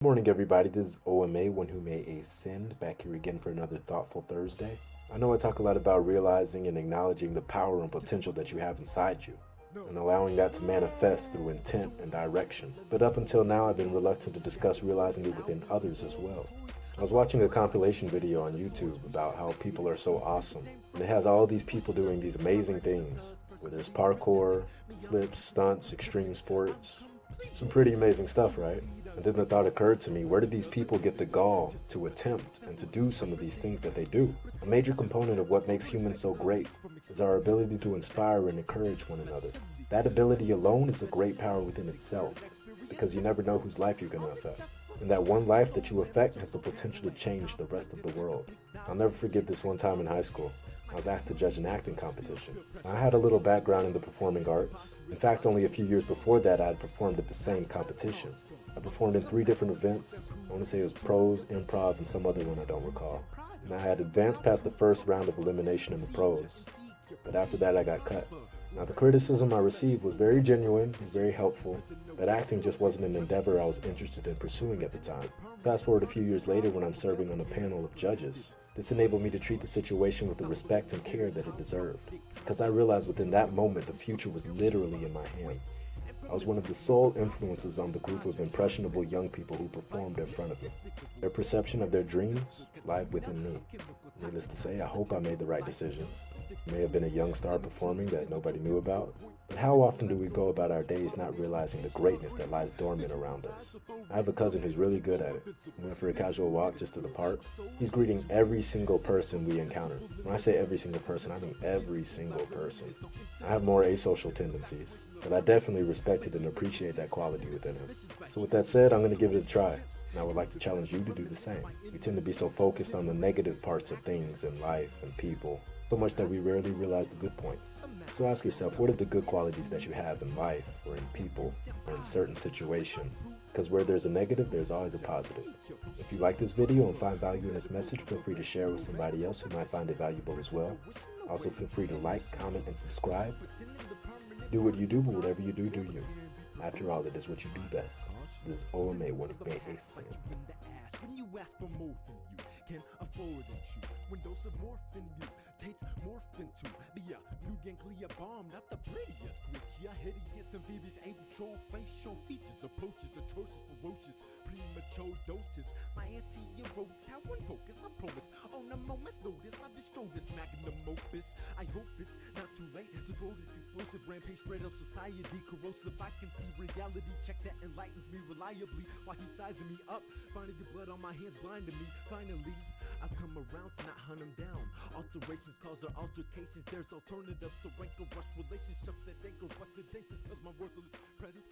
Morning, everybody. This is OMA, one who may ascend, back here again for another Thoughtful Thursday. I know I talk a lot about realizing and acknowledging the power and potential that you have inside you, and allowing that to manifest through intent and direction. But up until now, I've been reluctant to discuss realizing it within others as well. I was watching a compilation video on YouTube about how people are so awesome, and it has all these people doing these amazing things, whether it's parkour, flips, stunts, extreme sports. Some pretty amazing stuff, right? And then the thought occurred to me, where did these people get the gall to attempt and to do some of these things that they do? A major component of what makes humans so great is our ability to inspire and encourage one another. That ability alone is a great power within itself, because you never know whose life you're going to affect. And that one life that you affect has the potential to change the rest of the world. I'll never forget this one time in high school. I was asked to judge an acting competition. I had a little background in the performing arts. In fact, only a few years before that, I had performed at the same competition. I performed in 3 different events. I want to say it was pros, improv, and some other one I don't recall. And I had advanced past the first round of elimination in the pros. But after that, I got cut. Now, the criticism I received was very genuine and very helpful, but acting just wasn't an endeavor I was interested in pursuing at the time. Fast forward a few years later when I'm serving on a panel of judges. This enabled me to treat the situation with the respect and care that it deserved, because I realized within that moment the future was literally in my hands. I was one of the sole influences on the group of impressionable young people who performed in front of me. Their perception of their dreams lied within me. Needless to say, I hope I made the right decision. I may have been a young star performing that nobody knew about, but how often do we go about our days not realizing the greatness that lies dormant around us? I have a cousin who's really good at it. We went for a casual walk just to the park. He's greeting every single person we encounter. When I say every single person, I mean every single person. I have more asocial tendencies, but I definitely respected and appreciate that quality within him. So with that said, I'm going to give it a try. And I would like to challenge you to do the same. We tend to be so focused on the negative parts of things in life and people, so much that we rarely realize the good points. So ask yourself, what are the good qualities that you have in life or in people or in certain situations? Because where there's a negative, there's always a positive. If you like this video and find value in this message, feel free to share with somebody else who might find it valuable as well. Also, feel free to like, comment, and subscribe. Do what you do, but whatever you do, do you. After all, it is what you do best. This is OMA, what it may say. When you ask for more from you, can afford and chew. Windows of morphin' you, takes morphin' to be a new ganglia bomb, not the prettiest creature. Hideous amphibious, control facial features, approaches atrocious, ferocious, premature doses. My anti-erodes, how unfocused, I promise. On a moment's notice, I destroy this magnum opus. I hope it's not too late to throw this explosive rampage straight up society, corrosive. I can see reality, check that enlightens me reliably. While he's sizing me up, finding the blood on my hands blinding me. Finally, I've come around to not hunt him down. Alterations cause our altercations. There's alternatives to rank or rush relationships that anchor us. It ain't just cause my worthless presence